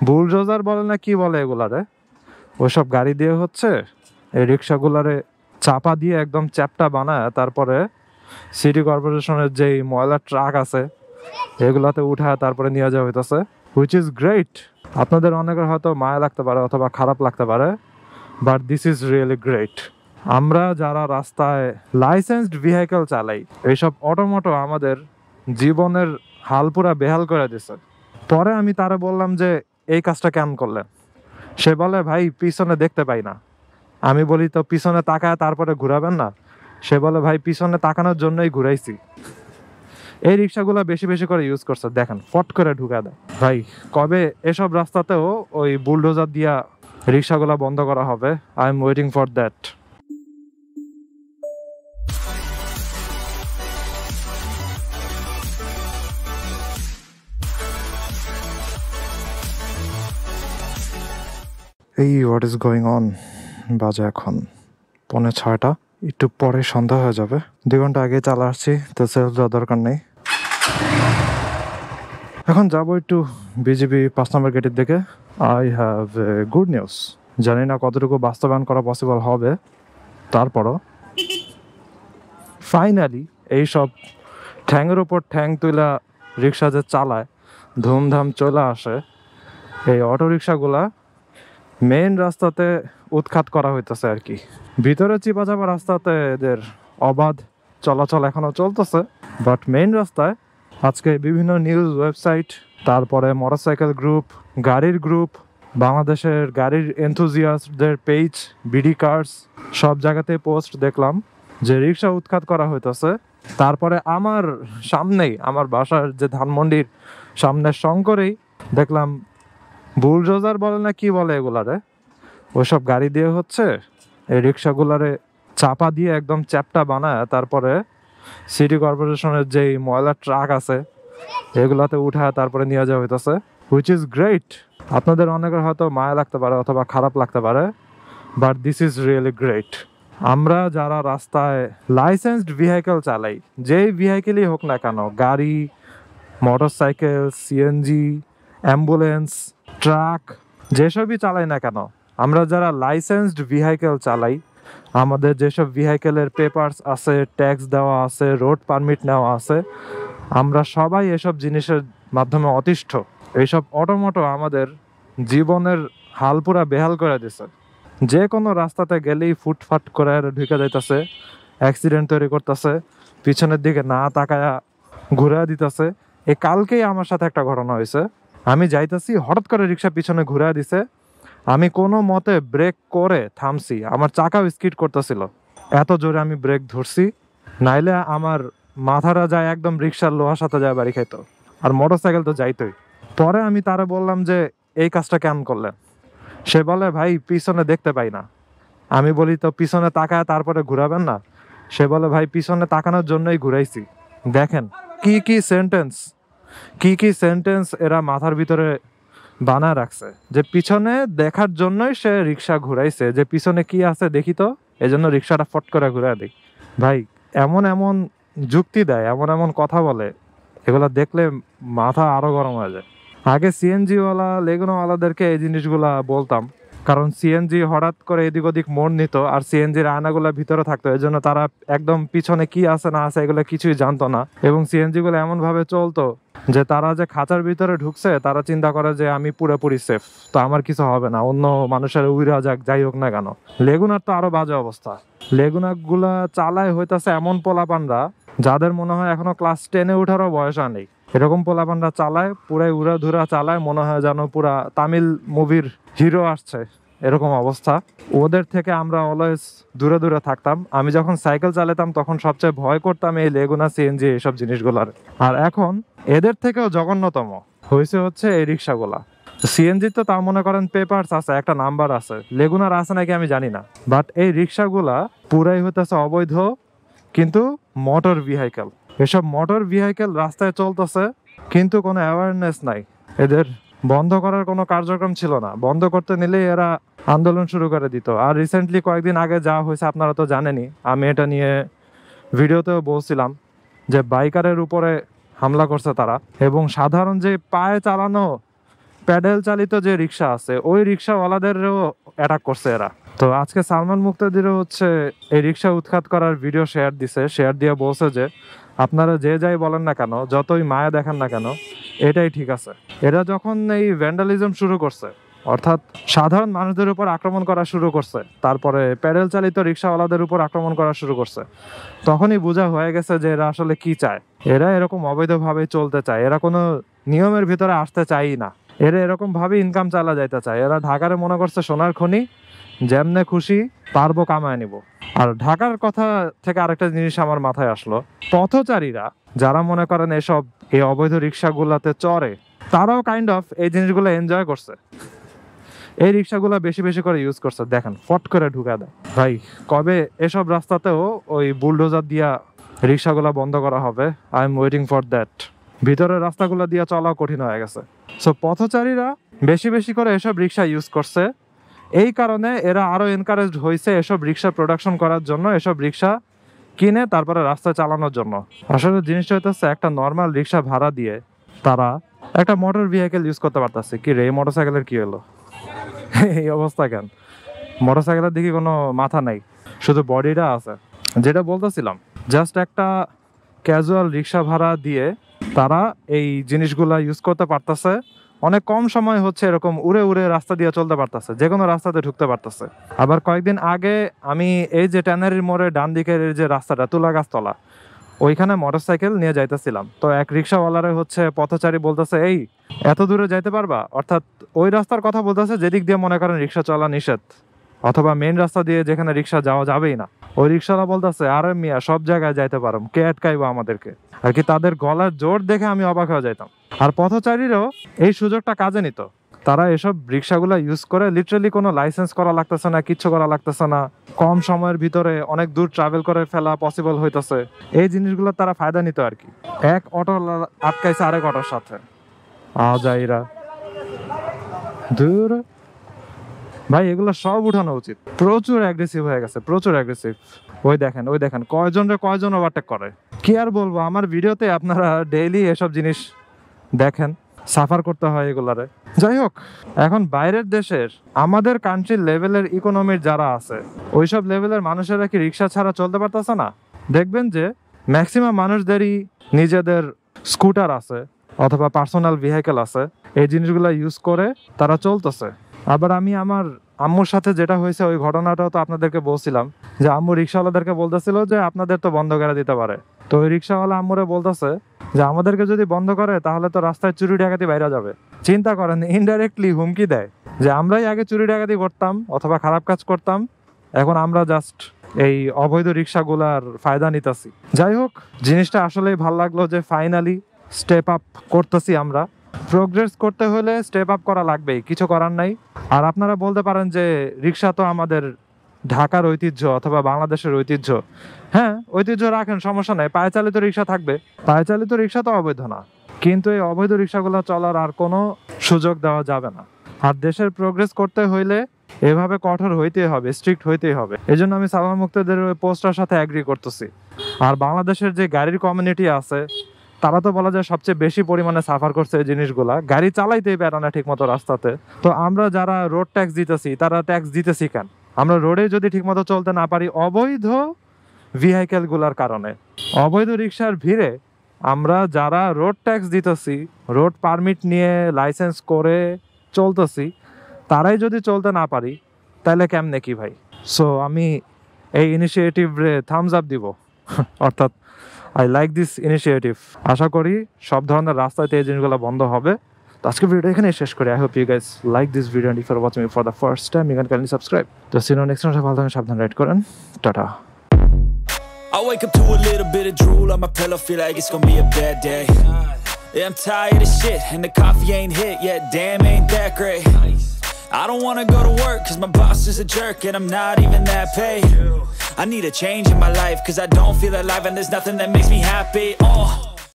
Bulldozer বলে না কি বলে এগুলারে, ওইসব গাড়ি দিয়ে হচ্ছে এই রিক্সাগুলারে চাপা দিয়ে একদম চ্যাপটা বানায় তারপরে সিটি কর্পোরেশনের যেই ময়লা ট্রাক আছে এগুলাতে উঠায় তারপরে নিয়ে যাওয়া হইতেছে, হুইচ ইজ গ্রেট। আপনাদের অনেকের হয়তো মায়া লাগতে পারে অথবা খারাপ লাগতে পারে, but this is really great. আমরা যারা রাস্তায় লাইসেন্সড ভেহিকেল চালাই, এইসব অটোমোটো আমাদের জীবনের হাল পুরা বেহাল করে দিছে। পরে আমি তারা বললাম যে এই কাজটা কেমন করলেন? সে বলে ভাই পিছনে দেখতে পাই না। আমি বলি তো পিছনে তাকায় তারপরে ঘুরাবেন না? সে বলে ভাই পিছনে তাকানোর জন্যই ঘুরাইছি। এই রিক্সাগুলো বেশি বেশি করে ইউজ করছে, দেখেন ফট করে ঢুকা দেয়। ভাই কবে এসব রাস্তাতেও ওই বুলডোজার দিয়া রিক্সাগুলো বন্ধ করা হবে? I am waiting for that. এই হোয়াট ইজ গোয়িং অন? বাজে এখন 5:45, একটু পরে সন্ধ্যা হয়ে যাবে। 2 ঘন্টা আগে চালা আসছি, তো সেলফ দেওয়ার দরকার নেই। এখন যাবো একটু বিজিবি 5 নম্বর গেটের দিকে। I have good news. জানি না কতটুকু বাস্তবায়ন করা পসিবল হবে, তারপরও ফাইনালি এইসব ঠ্যাংয়ের ওপর ঠ্যাং তুলা রিক্সা যে চালায়, ধুমধাম চলে আসে, এই অটো রিক্সাগুলা মেইন রাস্তাতে উৎখাত করা হইতেছে আর কি। ভিতরে চিপা চাপা রাস্তাতে এদের অবাধ চলাচল এখনো চলতেছে, বাট মেইন রাস্তায় আজকে বিভিন্ন নিউজ ওয়েবসাইট, তারপরে মোটরসাইকেল গ্রুপ, গাড়ির গ্রুপ, বাংলাদেশের গাড়ির এনথুজিয়াস্টদের পেজ, বিডি কার্স, সব জায়গাতে পোস্ট দেখলাম যে রিক্সা উৎখাত করা হইতেছে। তারপরে আমার সামনেই, আমার বাসার যে ধানমন্ডির সামনের শঙ্করেই দেখলাম বুলডোজার বলে না কি বলে এগুলারে, ওইসব গাড়ি দিয়ে হচ্ছে এই রিক্সাগুলারে চাপা দিয়ে একদম চ্যাপটা বানায় তারপরে সিটি কর্পোরেশনের যেই ময়লা ট্রাক আছে এগুলাতে উঠায় তারপরে নিয়ে যাওয়া হইতেছে, হুইচ ইজ গ্রেট। আপনাদের অনেকের হয়তো মায়া লাগতে পারে অথবা খারাপ লাগতে পারে, but this is really great. আমরা যারা রাস্তায় লাইসেন্সড ভেহিকেল চালাই, যেই ভেহিকেলই হোক না কেন, গাড়ি, মোটরসাইকেল, সিএনজি, অ্যাম্বুলেন্স, ট্রাক, যেসবই চালাই না কেন, আমরা যারা লাইসেন্সড ভেহিকেল চালাই, আমাদের যেসব ভেহিকেলের পেপারস আছে, ট্যাক্স দেওয়া আছে, রোড পারমিট নেওয়া আছে, আমরা সবাই এসব জিনিসের মাধ্যমে অতিষ্ঠ। এইসব অটোমোটো আমাদের জীবনের হাল পুরা বেহাল করে দিছে। যে কোনো রাস্তাতে গেলেই ফুটফাট করে ঢুকে যাইতেছে, অ্যাক্সিডেন্ট তৈরি করতেছে, পিছনের দিকে না তাকায়া ঘুরে দিতেছে। এই কালকেই আমার সাথে একটা ঘটনা হয়েছে। আমি যাইতেছি, হঠাৎ করে রিক্সা পিছনে ঘুরে দিছে। আমি কোনো মতে ব্রেক করে থামছি, আমার চাকাও স্কিড করতেছিল, এত জোরে আমি ব্রেক ধরছি, নাইলে আমার মাথাটা যায় একদম রিক্সার লোহার সাথে যায় বাড়ি খাইতো, আর মোটরসাইকেল তো যাইতোই। পরে আমি তারা বললাম যে এই কাজটা কেমন করলেন? সে বলে ভাই পিছনে দেখতে পাই না। আমি বলি তো পিছনে তাকায় তারপরে ঘুরাবেন না? সে বলে ভাই পিছনে তাকানোর জন্যই ঘুরাইছি। দেখেন কি কি সেন্টেন্স, কি কি সেন্টেন্স এরা মাথার ভিতরে বানায় রাখছে, যে পিছনে দেখার জন্যই সে রিক্সা ঘুরাইছে, যে পিছনে কি আছে দেখি তো, এজন্য রিক্সাটা ফট করে ঘুরা দিই। ভাই এমন এমন যুক্তি দেয়, এমন এমন কথা বলে, এগুলা দেখলে মাথা আরো গরম হয়ে যায়। আগে সিএনজি ওয়ালা লেগুনাওয়ালাদেরকে এই জিনিসগুলা বলতাম, কারণ সিএনজি হঠাৎ করে এদিক ওদিক মোড় নিত আর সিএনজির আয়নাগুলা ভিতরে থাকতো, এই জন্য তারা একদম পিছনে কি আছে না আছে এগুলো কিছুই জানতো না। এবং সিএনজি গুলো এমন ভাবে চলতো যে তারা যে খাঁচার ভিতরে ঢুকছে তারা চিন্তা করে যে আমি পুরোপুরি সেফ, তো আমার কিছু হবে না, অন্য মানুষের উইরা যাক যাই হোক না কেন। লেগুনার তো আরো বাজে অবস্থা। লেগুনা গুলা চালায় হইতাছে এমন পোলাপানরা যাদের মনে হয় এখনো ক্লাস 10-এ উঠারও বয়স নেই, এরকম পোলাপানরা চালায়, পুরাই উড়া ধুরা চালায়, মনে হয় যেন পুরা তামিল মুভির হিরো আসছে, এরকম অবস্থা। ওদের থেকে আমরা অলওয়েজ দূরে দূরে থাকতাম। আমি যখন সাইকেল চালাতাম তখন সবচেয়ে ভয় করতাম এই লেগুনা, সিএনজি, এইসব জিনিসগুলার। আর এখন এদের থেকেও জঘন্যতম হয়েছে হচ্ছে এই রিক্সাগুলা। সিএনজি তো তা মনে করেন পেপারস আছে, একটা নাম্বার আছে, লেগুনার আছে নাকি আমি জানি না, বাট এই রিক্সাগুলা পুরাই হইতেছে অবৈধ কিন্তু মোটর ভেহিকেল। এসব মোটর ভেহিকেল রাস্তায় চলতেছে কিন্তু কোনো অ্যাওয়ারনেস নাই, এদের বন্ধ করার কোনো কার্যক্রম ছিল না। বন্ধ করতে নিলে এরা আন্দোলন শুরু করে দিত। আর রিসেন্টলি কয়েকদিন আগে যা হয়েছে আপনারা তো জানেনই, আমি এটা নিয়ে ভিডিওতেও বলছিলাম যে বাইকারের উপরে হামলা করছে তারা, এবং সাধারণ যে পায়ে চালানো প্যাডেল চালিত যে রিক্সা আছে ওই রিক্সাওয়ালাদেরও অ্যাটাক করছে এরা। তো আজকে সালমান মুক্তাদিরও হচ্ছে এই রিক্সা উৎখাত করার ভিডিও শেয়ার দিয়ে বলছে যে আপনারা যে যাই বলেন না কেন, যতই মায়া দেখেন না কেন, এটাই ঠিক আছে। এরা যখন এই ভ্যান্ডালিজম শুরু করছে, অর্থাৎ সাধারণ মানুষদের উপর আক্রমণ করা শুরু করছে, তারপরে প্যাডেল চালিত রিক্সাওয়ালাদের উপর আক্রমণ করা শুরু করছে, তখনই বোঝা হয়ে গেছে যে এরা আসলে কি চায়। এরা এরকম অবৈধভাবে চলতে চায়, এরা কোনো নিয়মের ভিতরে আসতে চায়ই না, এরা এরকম ভাবে ইনকাম চালা যাইতে চায়। এরা ঢাকারে মনে করছে সোনার খনি, যেমনে খুশি পারবো কামায় নিব। আর ঢাকার কথা থেকে আরেকটা জিনিস আমার মাথায় আসলো, পথচারীরা যারা মনে করেন এসব এই অবৈধ রিক্সাগুলাতে চড়ে, তারাও কাইন্ড অফ এই জিনিসগুলো এনজয় করছে। এই রিক্সাগুলো বেশি বেশি করে ইউজ করছে, দেখেন ফট করে ঢুকা দেয়। ভাই কবে এসব রাস্তাতেও ওই বুলডোজার দিয়া রিক্সাগুলো বন্ধ করা হবে? I am waiting for that. ভিতরের রাস্তাগুলো দিয়ে চলাও কঠিন হয়ে গেছে। সো পথচারীরা বেশি বেশি করে এসব রিক্সা ইউজ করছে, এই কারণে এরা আরো এনকারেজড হয়েছে এসব রিক্সা প্রোডাকশন করার জন্য, এসব রিক্সা কিনে তারপরে রাস্তায় চালানোর জন্য। আসলে জিনিসটা হইতেছে একটা নর্মাল রিক্সা ভাড়া দিয়ে তারা একটা মোটর ভেহিকেল ইউজ করতে পারতেছে। কি রে, মোটরসাইকেলের কি হলো? এই অবস্থা কেন? মোটরসাইকেলের দিকে কোনো মাথা নাই, শুধু বডিটা আছে। যেটা বলতেছিলাম, জাস্ট একটা ক্যাজুয়াল রিক্সা ভাড়া দিয়ে তারা এই জিনিসগুলা ইউজ করতে পারতেছে, অনেক কম সময় হচ্ছে এরকম উড়ে উড়ে রাস্তা দিয়ে চলতে পারতেছে, যে কোনো রাস্তাতে ঢুকতে পারতেছে। আবার কয়েকদিন আগে আমি এই যে ট্যানারির মোড়ে ডান দিকের যে রাস্তাটা তুলা গাছতলা, ওইখানে মোটরসাইকেল নিয়ে যাইতেছিলাম। তো এক রিক্সাওয়ালারে হচ্ছে পথচারী বলতেছে, এই এত দূরে যাইতে পারবা? অর্থাৎ ওই রাস্তার কথা বলতেছে যেদিক দিয়ে মনে করেন রিক্সা চলা নিষেধ, অথবা মেইন রাস্তা দিয়ে যেখানে রিক্সা যাওয়া যাবেই না। ওই রিক্সাওয়ালা বলতেছে, আরে মিয়া সব জায়গায় যাইতে পারো, কে আটকাইবো আমাদেরকে? আর কি তাদের গলার জোর দেখে আমি অবাক হয়ে যাইতাম। আর পথচারীরাও এই সুযোগটা কাজে নিত, তারা এসব রিক্সাগুলো ইউজ করে লিটারালি কোনো লাইসেন্স করা লাগতেছে না, কিচ্ছু করা লাগতেছে না, কম সময়ের ভিতরে অনেক দূর ট্রাভেল করে ফেলা পসিবল হইতেছে। এই জিনিসগুলো তারা ফায়দা নিত আর কি। এক অটো আটকাইছে আরেক অটোর সাথে, আজাইরা দূর। ভাই এগুলো সব উঠানো উচিত। প্রচুর অ্যাগ্রেসিভ হয়ে গেছে, প্রচুর অ্যাগ্রেসিভ। ওই দেখেন কয়জন ওভারটেক করে। কি আর বলবো, আমার ভিডিওতে আপনারা ডেইলি এসব জিনিস দেখেন, সাফার করতে হয় এগুলারে। যাই হোক, এখন বাইরের দেশের আমাদের কান্ট্রির লেভেলের ইকোনমির যারা আছে, ওইসব লেভেলের মানুষেরা কি রিক্সা ছাড়া চলতে পারতেছে না? দেখবেন যে ম্যাক্সিমাম মানুষদেরই নিজেদের স্কুটার আছে অথবা পার্সোনাল ভেহিকেল আছে, এই জিনিসগুলো ইউজ করে তারা চলতেছে। আবার আমি আমার আম্মুর সাথে যেটা হয়েছে ওই ঘটনাটাও তো আপনাদেরকে বলছিলাম, যে আম্মু রিক্সাওয়ালাদেরকে বলতেছিল যে আপনাদের তো বন্ধ করে দিতে পারে। তো ওই রিক্সাওয়ালা আম্মুরে বলতেছে যে আমাদেরকে যদি বন্ধ করে তাহলে তো রাস্তায় চুরি ডাকাতি বাইরে যাবে। চিন্তা করেন, ইনডাইরেক্টলি হুমকি দেয় যে আমরাই আগে চুরি ডাকাতি করতাম অথবা খারাপ কাজ করতাম, এখন আমরা জাস্ট এই অবৈধ রিক্সাগুলার ফায়দা নিতেছি। যাই হোক, জিনিসটা আসলেই ভালো লাগলো যে ফাইনালি স্টেপ আপ করতেছি আমরা। প্রোগ্রেস করতে হলে স্টেপ আপ করা লাগবেই, কিছু করার নাই। আর আপনারা বলতে পারেন যে রিক্সা তো আমাদের ঢাকার ঐতিহ্য অথবা বাংলাদেশের ঐতিহ্য। হ্যাঁ, ঐতিহ্য রাখেন, সমস্যা নাই, পায়ে চালিত রিক্সা থাকবে। পায়ে চালিত রিক্সা তো অবৈধ না, কিন্তু এই অবৈধ রিক্সাগুলো চলার আর কোনো সুযোগ দেওয়া যাবে না। আর দেশের প্রোগ্রেস করতে হইলে এভাবে কঠোর হইতেই হবে, স্ট্রিক্ট হইতেই হবে। এই জন্য আমি সালমান মুক্তাদের ওই পোস্টার সাথে অ্যাগ্রি করতেছি। আর বাংলাদেশের যে গাড়ির কমিউনিটি আছে, তারা তো বলা যায় সবচেয়ে বেশি পরিমাণে সাফার করছে এই জিনিসগুলা, গাড়ি চালাইতেই পারে না ঠিক মতো রাস্তাতে। তো আমরা যারা রোড ট্যাক্স দিতেছি, তারা ট্যাক্স দিতেছি কেন? আমরা রোডে যদি ঠিক মতো চলতে না পারি অবৈধ ভেহিকেল গুলার কারণে, অবৈধ রিক্সার ভিড়ে আমরা যারা রোড ট্যাক্স দিতেছি, রোড পারমিট নিয়ে লাইসেন্স করে চলতেছি, তারাই যদি চলতে না পারি তাহলে কেমনে কি ভাই? সো আমি এই ইনিশিয়েটিভে থামস আপ দিব, অর্থাৎ আই লাইক দিস ইনিশিয়েটিভ। আশা করি সব ধরনের রাস্তাতে এই জিনিসগুলো বন্ধ হবে। তো আজকে ভিডিও এখানে শেষ করি। I hope you guys like this video, and if you are watching me for the first time you can kindly subscribe. তো সি ইউ নেক্সট টাইম। ভালো থাকুন, সাবধানে রাইড করেন, tata. I wake up to a little bit of drool on my pillow, feel like it's gonna be a bad day. Yeah, I'm tired of shit, and the coffee ain't hit yet, damn ain't that great. I don't wanna go to work, cause my boss is a jerk, and I'm not even that paid. I need a change in my life, cause I don't feel alive, and there's nothing that makes me happy.